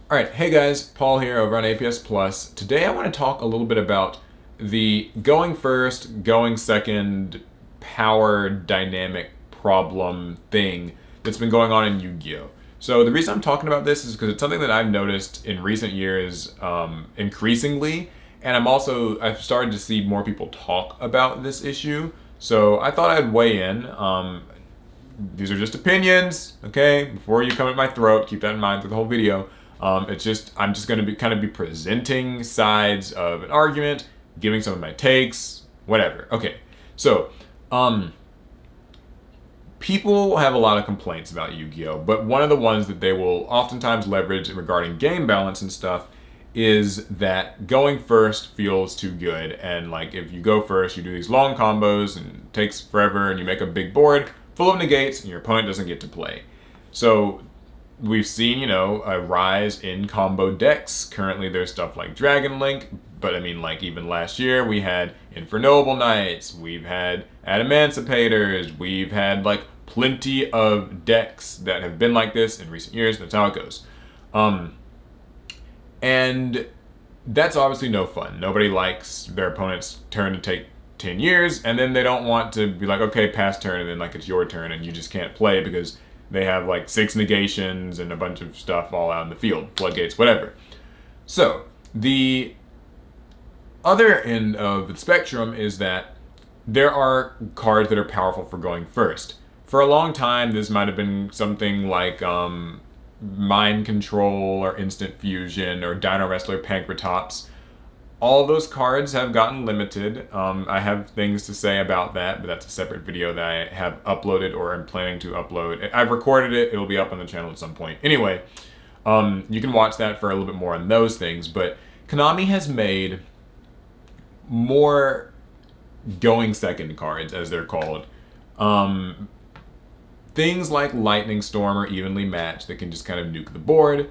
All right, hey guys, Paul here over on APS Plus. Today I want to talk a little bit about the going first, going second power dynamic problem thing that's been going on in Yu-Gi-Oh! So the reason I'm talking about this is because it's something that I've noticed in recent years increasingly, and I've started to see more people talk about this issue. So I thought I'd weigh in. These are just opinions, okay? Before you come at my throat, keep that in mind through the whole video. I'm just going to be presenting sides of an argument, giving some of my takes, whatever. Okay, so people have a lot of complaints about Yu-Gi-Oh, but one of the ones that they will oftentimes leverage regarding game balance and stuff is that going first feels too good, and like if you go first, you do these long combos and it takes forever, and you make a big board full of negates, and your opponent doesn't get to play. So we've seen, a rise in combo decks. Currently, there's stuff like Dragon Link, but I mean, like even last year, we had Infernoble Knights, we've had Adamancipators, we've had like plenty of decks that have been like this in recent years. That's how it goes. And that's obviously no fun. Nobody likes their opponent's turn to take 10 years, and then they don't want to be like, okay, pass turn, and then like it's your turn, and you just can't play because they have like 6 negations and a bunch of stuff all out in the field, floodgates, whatever. So the other end of the spectrum is that there are cards that are powerful for going first. For a long time, this might have been something like Mind Control or Instant Fusion or Dino Wrestler Pankratops. All those cards have gotten limited. I have things to say about that, but that's a separate video that I have uploaded or am planning to upload. I've recorded it. It'll be up on the channel at some point. Anyway, you can watch that for a little bit more on those things. But Konami has made more going second cards, as they're called. Things like Lightning Storm or Evenly Matched that can just kind of nuke the board.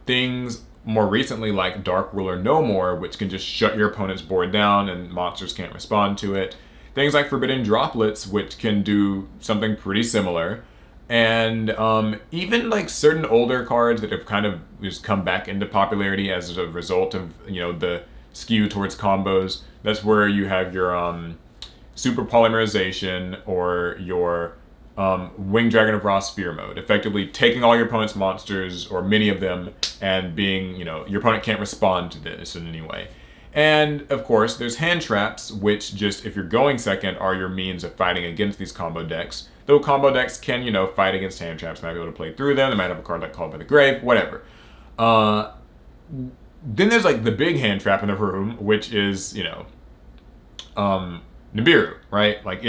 Things more recently like Dark Ruler No More, which can just shut your opponent's board down and monsters can't respond to it. Things like Forbidden Droplets, which can do something pretty similar. And even like certain older cards that have kind of just come back into popularity as a result of, the skew towards combos. That's where you have your Super Polymerization or your Winged Dragon of Ra Sphere mode, effectively taking all your opponent's monsters, or many of them, and being, your opponent can't respond to this in any way. And, of course, there's hand traps, which just, if you're going second, are your means of fighting against these combo decks. Though combo decks can, fight against hand traps, might be able to play through them, they might have a card like Called by the Grave, whatever. Then there's, like, the big hand trap in the room, which is, Nibiru, right? Like,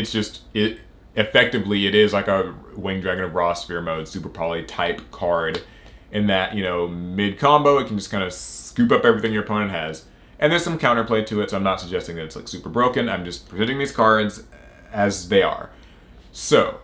effectively, it is like a Winged Dragon of Ra Sphere mode, Super Poly type card, in that, mid combo, it can just kind of scoop up everything your opponent has. And there's some counterplay to it, so I'm not suggesting that it's like super broken. I'm just presenting these cards as they are. So,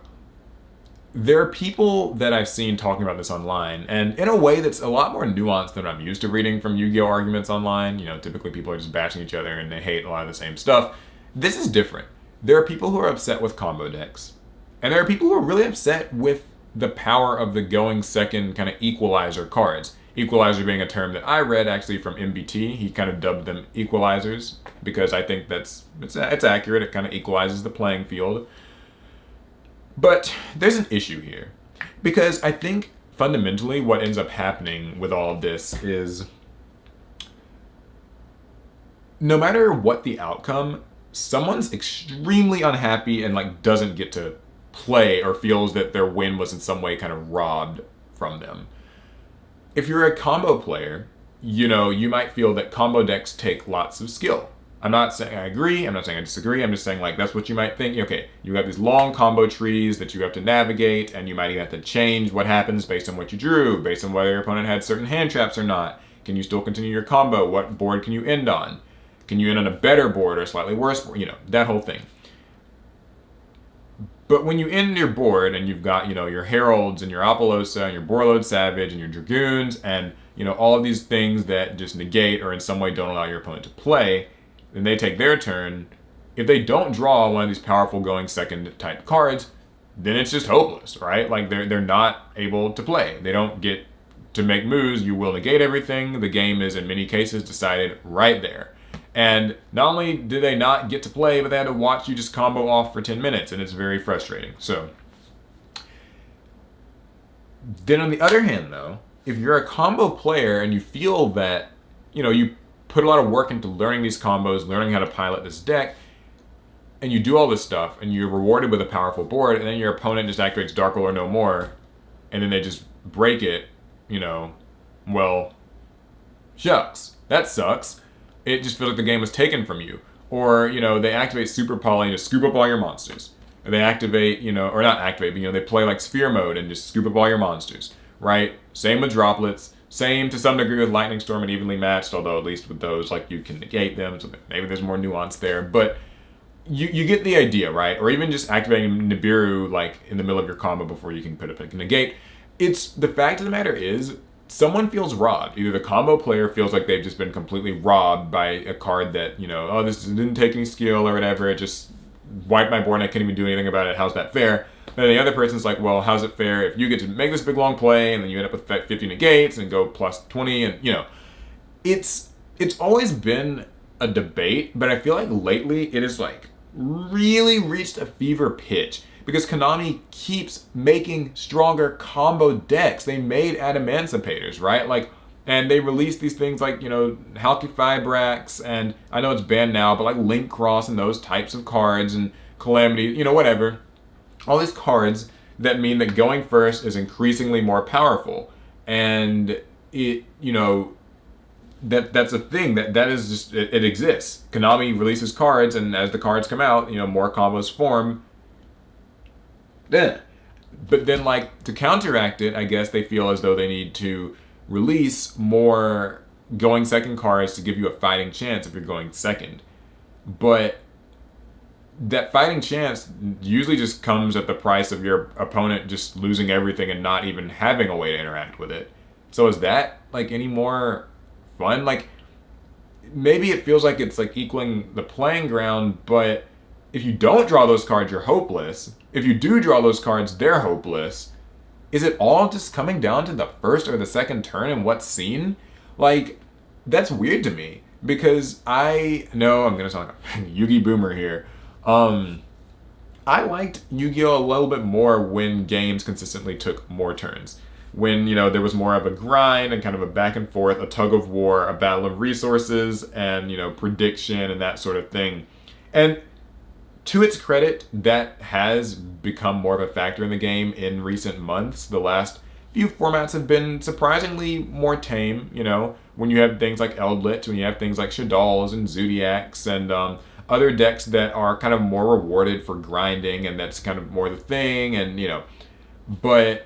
there are people that I've seen talking about this online, and in a way that's a lot more nuanced than I'm used to reading from Yu-Gi-Oh! Arguments online. Typically people are just bashing each other and they hate a lot of the same stuff. This is different. There are people who are upset with combo decks, and there are people who are really upset with the power of the going second kind of equalizer cards. Equalizer being a term that I read actually from MBT. He kind of dubbed them equalizers because I think it's accurate. It kind of equalizes the playing field. But there's an issue here, because I think fundamentally what ends up happening with all of this is no matter what the outcome, someone's extremely unhappy and like doesn't get to play or feels that their win was in some way kind of robbed from them. If you're a combo player, you might feel that combo decks take lots of skill. I'm not saying I agree, I'm not saying I disagree, I'm just saying like that's what you might think. Okay, you have these long combo trees that you have to navigate, and you might even have to change what happens based on what you drew, based on whether your opponent had certain hand traps or not. Can you still continue your combo? What board can you end on? Can you end on a better board or a slightly worse board? That whole thing. But when you end your board and you've got, your Heralds and your Apollosa and your Borlode Savage and your Dragoons and, all of these things that just negate or in some way don't allow your opponent to play, then they take their turn. If they don't draw one of these powerful going second type cards, then it's just hopeless, right? Like they're not able to play. They don't get to make moves, you will negate everything. The game is, in many cases, decided right there. And not only do they not get to play, but they had to watch you just combo off for 10 minutes, and it's very frustrating. So, then on the other hand, though, if you're a combo player and you feel that, you put a lot of work into learning these combos, learning how to pilot this deck, and you do all this stuff, and you're rewarded with a powerful board, and then your opponent just activates Dark Will or No More, and then they just break it, well, shucks. That sucks. It just feels like the game was taken from you. Or, they activate Super Poly and just scoop up all your monsters. Or they activate, or not activate, but, they play like Sphere Mode and just scoop up all your monsters, right? Same with Droplets. Same to some degree with Lightning Storm and Evenly Matched, although at least with those, like, you can negate them, so maybe there's more nuance there. But you get the idea, right? Or even just activating Nibiru, like, in the middle of your combo before you can put a pick and negate. It's, the fact of the matter is, someone feels robbed. Either the combo player feels like they've just been completely robbed by a card that, this didn't take any skill or whatever, it just wiped my board and I can't even do anything about it, how's that fair? Then the other person's like, well, how's it fair if you get to make this big long play and then you end up with 50 negates and go plus 20 and, it's always been a debate, but I feel like lately it has, like, really reached a fever pitch. Because Konami keeps making stronger combo decks. They made Adamantimpators, right? Like, and they released these things like, Halki Fibrax, and I know it's banned now, but like Link Cross and those types of cards, and Calamity, whatever. All these cards that mean that going first is increasingly more powerful. And it, that's a thing that is just, it exists. Konami releases cards, and as the cards come out, more combos form. But then, like, to counteract it, I guess they feel as though they need to release more going second cards to give you a fighting chance if you're going second. But that fighting chance usually just comes at the price of your opponent just losing everything and not even having a way to interact with it. So is that, like, any more fun? Like, maybe it feels like it's, like, equaling the playing ground, but if you don't draw those cards, you're hopeless. If you do draw those cards, they're hopeless. Is it all just coming down to the first or the second turn and what's seen? Like, that's weird to me. Because I know I'm going to sound like a Yu-Gi boomer here. I liked Yu-Gi-Oh! A little bit more when games consistently took more turns. When, there was more of a grind and kind of a back and forth, a tug of war, a battle of resources, and, prediction and that sort of thing. And to its credit, that has become more of a factor in the game in recent months. The last few formats have been surprisingly more tame, when you have things like Eldritch, when you have things like Shaddoll's and Zodiacs and other decks that are kind of more rewarded for grinding, and that's kind of more the thing, and, but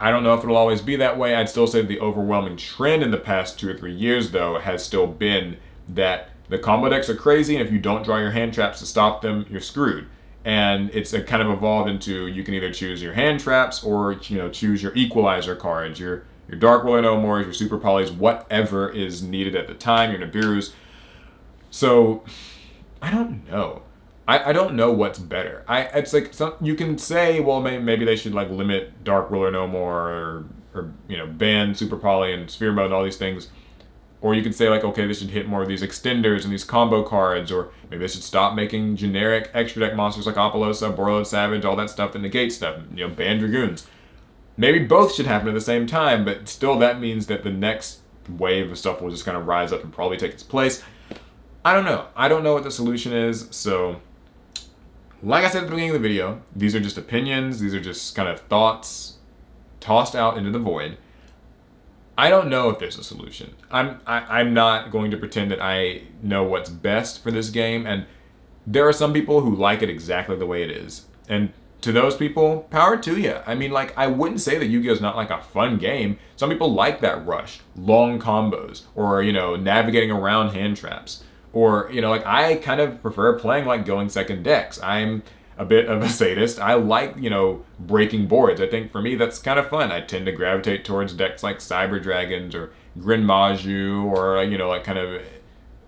I don't know if it'll always be that way. I'd still say the overwhelming trend in the past 2 or 3 years, though, has still been that the combo decks are crazy, and if you don't draw your hand traps to stop them, you're screwed. And it's a kind of evolved into, you can either choose your hand traps or, choose your equalizer cards, your Dark Will or No Mores, your Super Polys, whatever is needed at the time, your Nibirus. So, I don't know. I don't know what's better. It's like, you can say, well, maybe they should, like, limit Dark Will or No More, or ban Super Poly and Sphere Mode and all these things. Or you could say, like, okay, they should hit more of these extenders and these combo cards, or maybe they should stop making generic extra deck monsters like Apollosa, Borreload Savage, all that stuff that negate stuff, ban Dragoons. Maybe both should happen at the same time, but still that means that the next wave of stuff will just kind of rise up and probably take its place. I don't know. I don't know what the solution is, so like I said at the beginning of the video, these are just opinions, these are just kind of thoughts tossed out into the void. I don't know if there's a solution. I'm not going to pretend that I know what's best for this game, and there are some people who like it exactly the way it is. And to those people, power to you. I mean, like, I wouldn't say that Yu-Gi-Oh! Is not like a fun game. Some people like that rush, long combos, or, navigating around hand traps. Or, like, I kind of prefer playing like going second decks. I'm a bit of a sadist. I like, breaking boards. I think for me that's kind of fun. I tend to gravitate towards decks like Cyber Dragons or Grin Maju, or, like kind of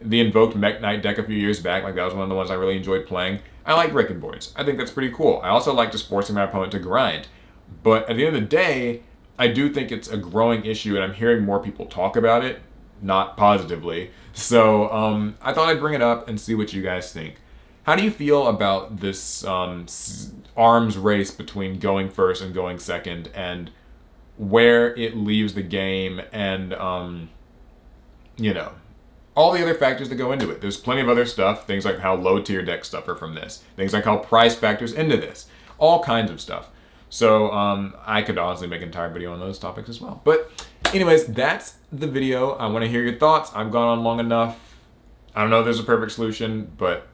the Invoked Mech Knight deck a few years back. Like, that was one of the ones I really enjoyed playing. I like breaking boards. I think that's pretty cool. I also like just forcing my opponent to grind. But at the end of the day, I do think it's a growing issue, and I'm hearing more people talk about it, not positively. So I thought I'd bring it up and see what you guys think. How do you feel about this arms race between going first and going second, and where it leaves the game, and you know, all the other factors that go into it? There's plenty of other stuff, things like how low tier decks suffer from this, things like how price factors into this, all kinds of stuff. So I could honestly make an entire video on those topics as well. But anyways, that's the video. I want to hear your thoughts. I've gone on long enough. I don't know if there's a perfect solution, but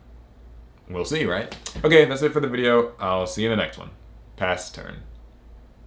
we'll see, right? Okay, that's it for the video. I'll see you in the next one. Pass turn.